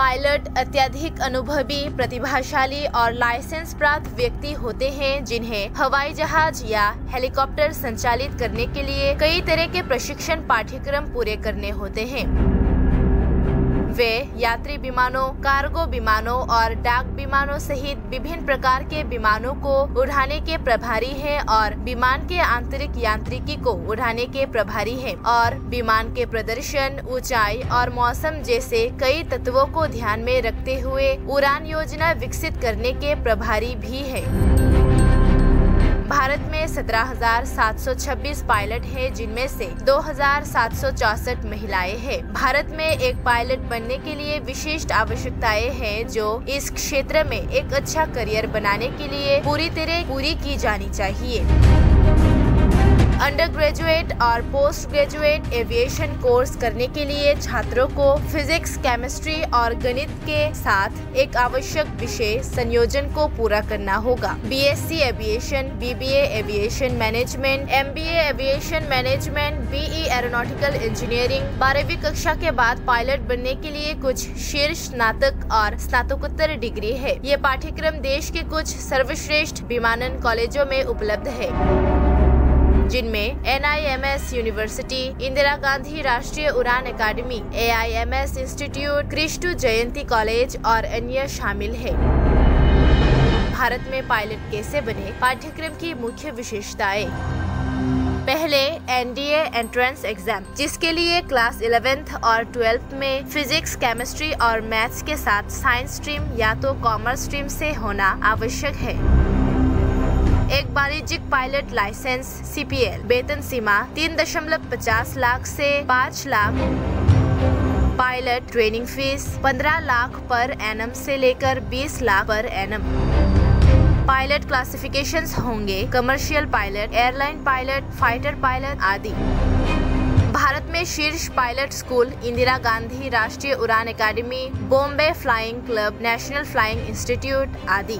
Pilot अत्यधिक अनुभवी, प्रतिभाशाली और लाइसेंस प्राप्त व्यक्ति होते हैं जिन्हें हवाई जहाज या हेलीकॉप्टर संचालित करने के लिए कई तरह के प्रशिक्षण पाठ्यक्रम पूरे करने होते हैं। वे यात्री विमानों, कार्गो विमानों और डाक विमानों सहित विभिन्न प्रकार के विमानों को उड़ाने के प्रभारी हैं और विमान के आंतरिक यांत्रिकी को उड़ाने के प्रभारी हैं और विमान के प्रदर्शन, ऊंचाई और मौसम जैसे कई तत्वों को ध्यान में रखते हुए उड़ान योजना विकसित करने के प्रभारी भी हैं। भारत में 17,726 पायलट हैं, जिनमें से 2,764 महिलाएं हैं। भारत में एक पायलट बनने के लिए विशिष्ट आवश्यकताएं हैं जो इस क्षेत्र में एक अच्छा करियर बनाने के लिए पूरी तरह पूरी की जानी चाहिए। अंडर ग्रेजुएट और पोस्ट ग्रेजुएट एविएशन कोर्स करने के लिए छात्रों को फिजिक्स, केमिस्ट्री और गणित के साथ एक आवश्यक विषय संयोजन को पूरा करना होगा। BSc aviation, BBA aviation management, MBA aviation management, BE aeronautical engineering 12वीं कक्षा के बाद पायलट बनने के लिए कुछ शीर्ष स्नातक और स्नातकोत्तर डिग्री है। ये पाठ्यक्रम देश के कुछ सर्वश्रेष्ठ विमानन कॉलेजों में उपलब्ध है, जिनमें NIMS यूनिवर्सिटी, इंदिरा गांधी राष्ट्रीय उड़ान अकादमी, AIMS इंस्टीट्यूट, क्रिस्टू जयंती कॉलेज और अन्य शामिल है। भारत में पायलट कैसे बने? पाठ्यक्रम की मुख्य विशेषताएं। पहले NDA एंट्रेंस एग्जाम, जिसके लिए क्लास 11th और 12th में फिजिक्स, केमिस्ट्री और मैथ्स के साथ साइंस स्ट्रीम या तो कॉमर्स स्ट्रीम से होना आवश्यक है। एक वाणिज्यिक पायलट लाइसेंस CPL, वेतन सीमा 3.50 लाख से 5 lakh. Pilot training fees 15 lakh per annum से लेकर 20 lakh per annum. Pilot classifications होंगे commercial pilot, airline pilot, fighter pilot आदि। भारत में शीर्ष pilot school Indira Gandhi Rashtriya Udan Akademi, Bombay flying club, national flying institute आदि।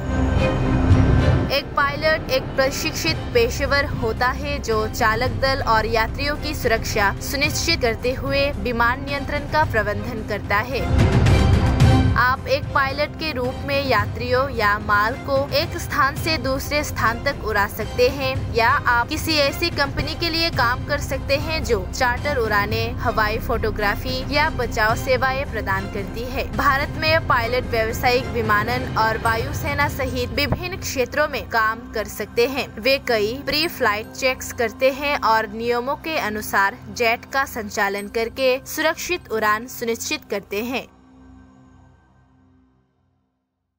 एक पायलट एक प्रशिक्षित पेशेवर होता है जो चालक दल और यात्रियों की सुरक्षा सुनिश्चित करते हुए विमान नियंत्रण का प्रबंधन करता है। आप एक पायलट के रूप में यात्रियों या माल को एक स्थान से दूसरे स्थान तक उड़ा सकते हैं या आप किसी ऐसी कंपनी के लिए काम कर सकते हैं जो चार्टर उड़ाने, हवाई फोटोग्राफी या बचाव सेवाएं प्रदान करती है। भारत में पायलट व्यावसायिक विमानन और वायुसेना सहित विभिन्न क्षेत्रों में काम कर सकते हैं। वे कई प्री फ्लाइट चेक्स करते हैं और नियमों के अनुसार जेट का संचालन करके सुरक्षित उड़ान सुनिश्चित करते हैं।